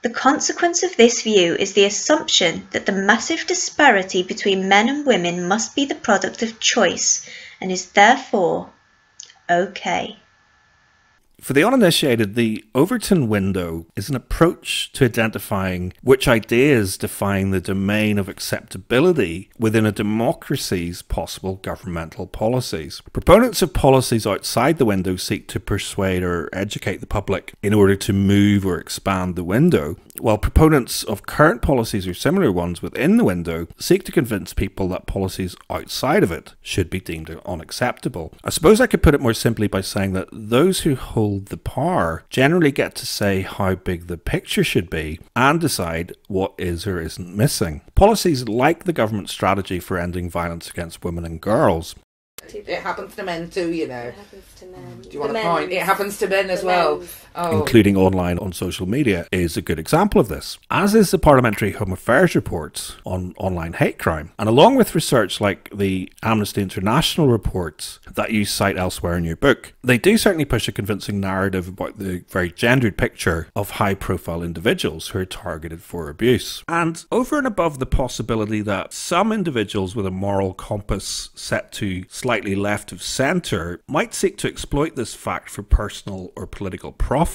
The consequence of this view is the assumption that the massive disparity between men and women must be the product of choice and is therefore okay. For the uninitiated, the Overton window is an approach to identifying which ideas define the domain of acceptability within a democracy's possible governmental policies. Proponents of policies outside the window seek to persuade or educate the public in order to move or expand the window, while proponents of current policies or similar ones within the window seek to convince people that policies outside of it should be deemed unacceptable. I suppose I could put it more simply by saying that those who hold the power generally get to say how big the picture should be and decide what is or isn't missing. Policies like the government strategy for ending violence against women and girls. It happens to men too, you know. It happens to men. Do you want a point? It happens to men as well. Oh. Including online on social media, is a good example of this, as is the Parliamentary Home Affairs report on online hate crime. And along with research like the Amnesty International reports that you cite elsewhere in your book, they do certainly push a convincing narrative about the very gendered picture of high-profile individuals who are targeted for abuse. And over and above the possibility that some individuals with a moral compass set to slightly left of centre might seek to exploit this fact for personal or political profit,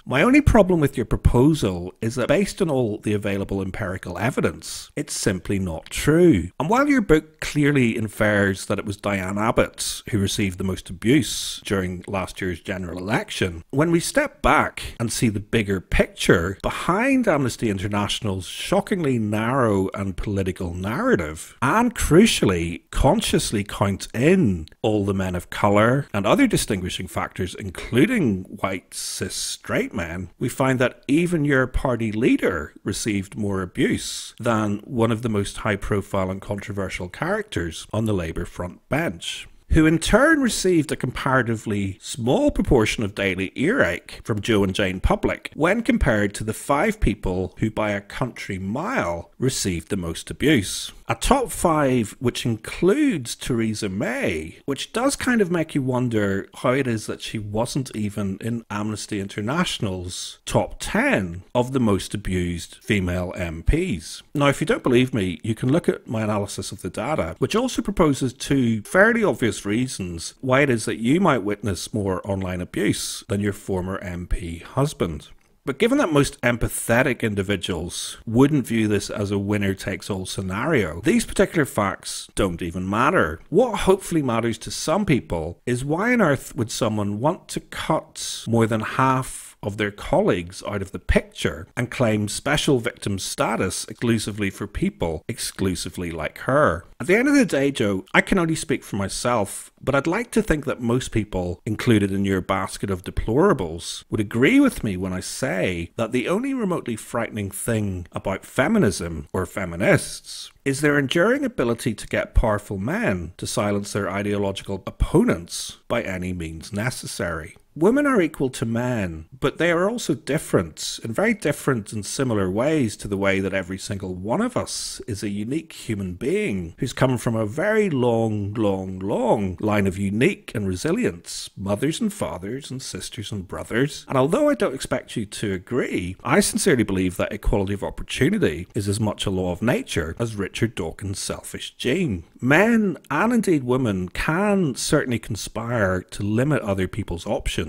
my only problem with your proposal is that based on all the available empirical evidence, it's simply not true. And while your book clearly infers that it was Diane Abbott who received the most abuse during last year's general election, when we step back and see the bigger picture behind Amnesty International's shockingly narrow and political narrative, and crucially consciously count in all the men of colour and other distinguishing factors, including white cis straight men, we find that even your party leader received more abuse than one of the most high profile and controversial characters on the Labour front bench, who in turn received a comparatively small proportion of daily earache from Joe and Jane Public when compared to the 5 people who by a country mile received the most abuse. A top 5 which includes Theresa May, which does kind of make you wonder how it is that she wasn't even in Amnesty International's top 10 of the most abused female MPs. Now, if you don't believe me, you can look at my analysis of the data, which also proposes 2 fairly obvious obvious reasons why it is that you might witness more online abuse than your former MP husband. But given that most empathetic individuals wouldn't view this as a winner-takes-all scenario, these particular facts don't even matter. What hopefully matters to some people is why on earth would someone want to cut more than half of their colleagues out of the picture and claim special victim status exclusively for people exclusively like her. At the end of the day, Jo, I can only speak for myself, but I'd like to think that most people included in your basket of deplorables would agree with me when I say that the only remotely frightening thing about feminism or feminists is their enduring ability to get powerful men to silence their ideological opponents by any means necessary. Women are equal to men, but they are also different, in very different and similar ways to the way that every single one of us is a unique human being who's come from a very long line of unique and resilient mothers and fathers and sisters and brothers. And although I don't expect you to agree, I sincerely believe that equality of opportunity is as much a law of nature as Richard Dawkins' selfish gene. Men, and indeed women, can certainly conspire to limit other people's options.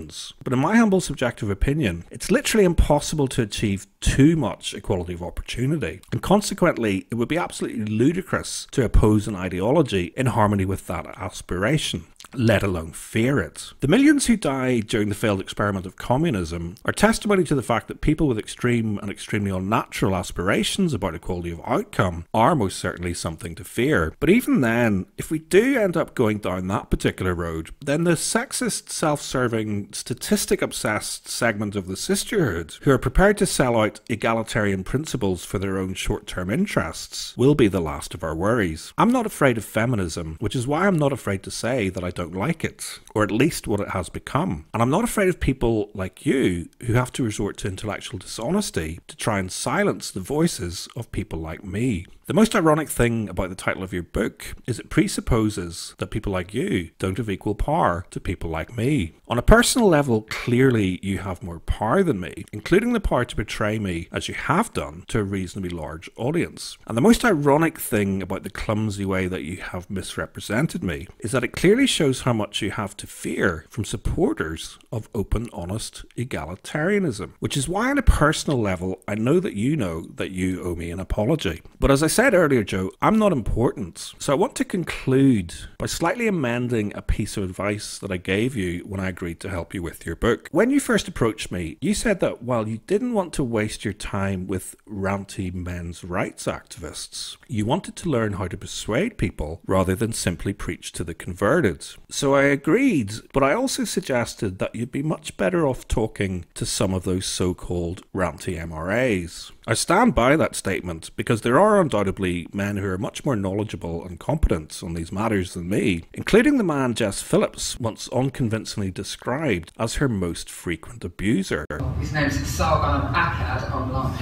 But in my humble subjective opinion, it's literally impossible to achieve too much equality of opportunity. And consequently, it would be absolutely ludicrous to oppose an ideology in harmony with that aspiration, let alone fear it. The millions who died during the failed experiment of communism are testimony to the fact that people with extreme and extremely unnatural aspirations about equality of outcome are most certainly something to fear. But even then, if we do end up going down that particular road, then the sexist, self-serving, statistic-obsessed segment of the sisterhood, who are prepared to sell out egalitarian principles for their own short-term interests, will be the last of our worries. I'm not afraid of feminism, which is why I'm not afraid to say that I don't like it, or at least what it has become. And I'm not afraid of people like you who have to resort to intellectual dishonesty to try and silence the voices of people like me. The most ironic thing about the title of your book is it presupposes that people like you don't have equal power to people like me. On a personal level, clearly you have more power than me, including the power to portray me, as you have done, to a reasonably large audience. And the most ironic thing about the clumsy way that you have misrepresented me is that it clearly shows how much you have to fear from supporters of open, honest egalitarianism. Which is why on a personal level, I know that you owe me an apology. But as I said earlier, Jo, I'm not important. So I want to conclude by slightly amending a piece of advice that I gave you when I agreed to help you with your book. When you first approached me, you said that while you didn't want to waste your time with ranty men's rights activists, you wanted to learn how to persuade people rather than simply preach to the converted. So I agreed, but I also suggested that you'd be much better off talking to some of those so-called ranty MRAs. I stand by that statement because there are undoubtedly men who are much more knowledgeable and competent on these matters than me, including the man Jess Phillips once unconvincingly described as her most frequent abuser. His name's Sargon Akkad online,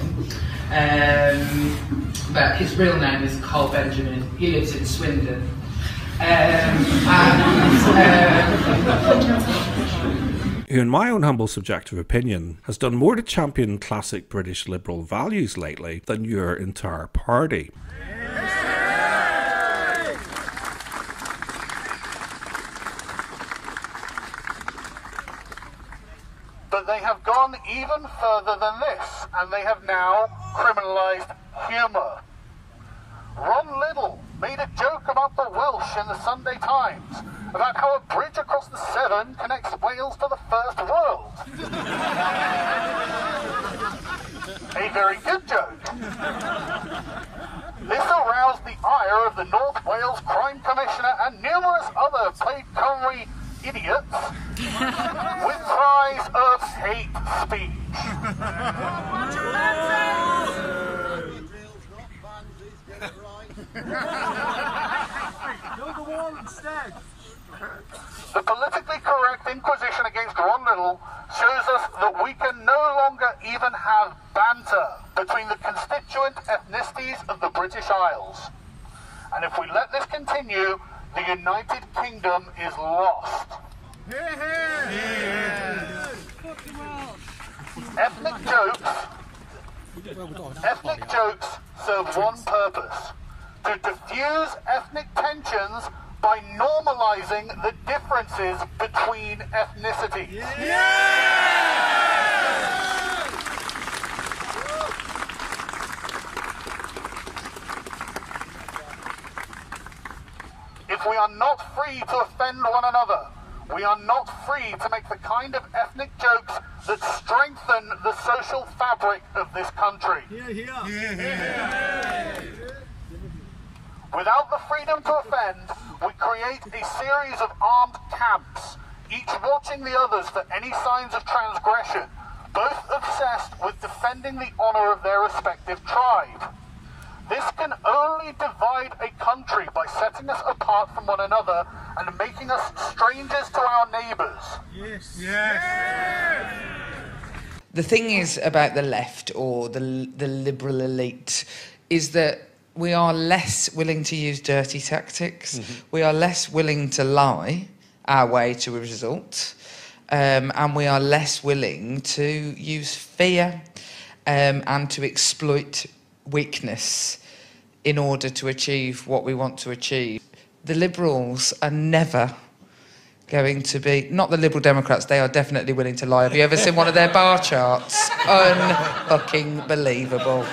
but his real name is Carl Benjamin. He lives in Swindon. Who in my own humble subjective opinion has done more to champion classic British liberal values lately than your entire party. But they have gone even further than this, and they have now criminalised humour. Ron Liddell made a joke about the Welsh in the Sunday Times, about how a bridge across the Severn connects Wales to the First World. A very good joke. This aroused the ire of the North Wales Crime Commissioner and numerous other Plaid Cymru idiots with cries of hate speech. The politically correct inquisition against Ron Liddell shows us that we can no longer even have banter between the constituent ethnicities of the British Isles. And if we let this continue, the United Kingdom is lost. Ethnic jokes serve one purpose: to diffuse ethnic tensions by normalizing the differences between ethnicities. If we are not free to offend one another, we are not free to make the kind of ethnic jokes that strengthen the social fabric of this country. Without the freedom to offend, we create a series of armed camps, each watching the others for any signs of transgression, both obsessed with defending the honor of their respective tribe. This can only divide a country by setting us apart from one another and making us strangers to our neighbours. The thing is about the left or the liberal elite is that we are less willing to use dirty tactics. We are less willing to lie our way to a result. And we are less willing to use fear and to exploit weakness in order to achieve what we want to achieve. The Liberals are never going to be... Not the Liberal Democrats, they are definitely willing to lie. Have you ever seen one of their bar charts? Un-fucking believable.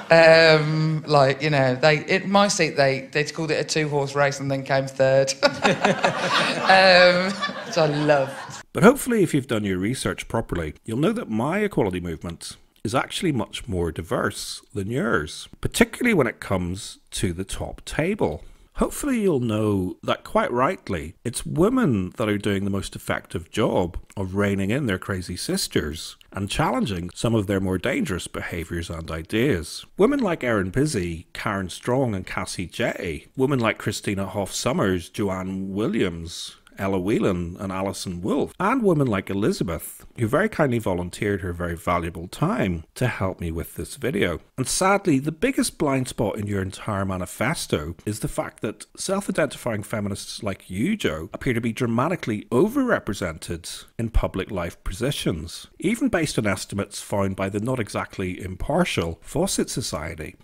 Like, you know, in my seat, they called it a two-horse race and then came third. Which I love. But hopefully, if you've done your research properly, you'll know that my equality movement is actually much more diverse than yours, particularly when it comes to the top table. Hopefully you'll know that quite rightly, it's women that are doing the most effective job of reining in their crazy sisters and challenging some of their more dangerous behaviours and ideas. Women like Erin Busy, Karen Strong and Cassie J. Women like Christina Hoff-Summers, Joanne Williams, Ella Whelan and Alison Wolfe, and women like Elizabeth, who very kindly volunteered her very valuable time to help me with this video. And sadly, the biggest blind spot in your entire manifesto is the fact that self-identifying feminists like you, Jo, appear to be dramatically overrepresented in public life positions, even based on estimates found by the not exactly impartial Fawcett Society.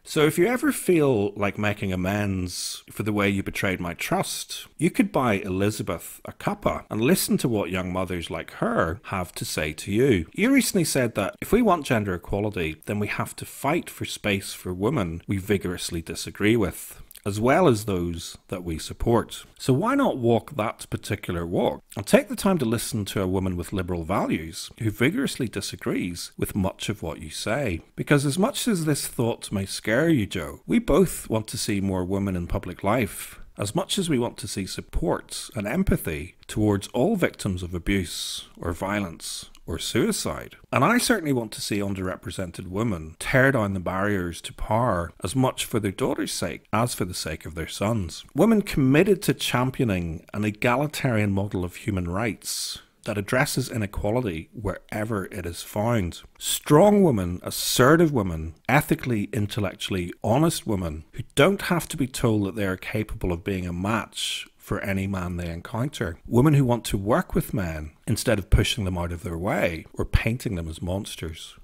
So if you ever feel like making amends for the way you betrayed my trust, you could buy Elizabeth a cuppa and listen to what young mothers like her have to say to you. You recently said that if we want gender equality, then we have to fight for space for women we vigorously disagree with, as well as those that we support. So why not walk that particular walk and take the time to listen to a woman with liberal values who vigorously disagrees with much of what you say? Because as much as this thought may scare you, Jo, we both want to see more women in public life, as much as we want to see support and empathy towards all victims of abuse or violence or suicide. And I certainly want to see underrepresented women tear down the barriers to power as much for their daughters' sake as for the sake of their sons. Women committed to championing an egalitarian model of human rights that addresses inequality wherever it is found. Strong women, assertive women, ethically, intellectually honest women who don't have to be told that they are capable of being a match for any man they encounter. Women who want to work with men instead of pushing them out of their way or painting them as monsters.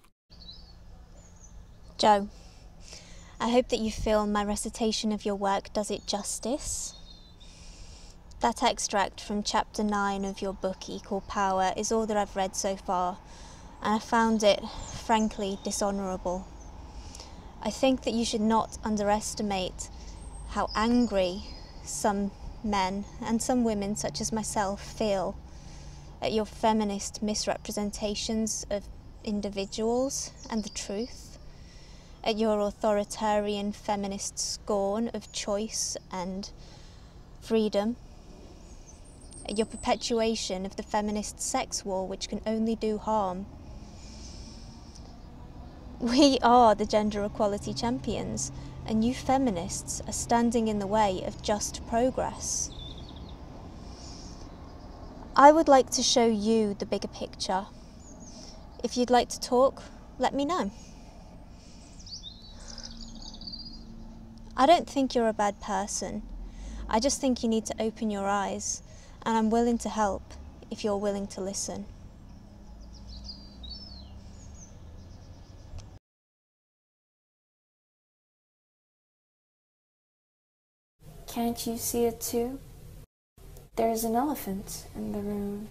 Jo, I hope that you feel my recitation of your work does it justice. That extract from chapter 9 of your book, Equal Power, is all that I've read so far, and I found it, frankly, dishonourable. I think that you should not underestimate how angry some men and some women, such as myself, feel at your feminist misrepresentations of individuals and the truth, at your authoritarian feminist scorn of choice and freedom, at your perpetuation of the feminist sex war, which can only do harm. We are the gender equality champions, and you feminists are standing in the way of just progress. I would like to show you the bigger picture. If you'd like to talk, let me know. I don't think you're a bad person. I just think you need to open your eyes, and I'm willing to help if you're willing to listen. Can't you see it too? There's an elephant in the room.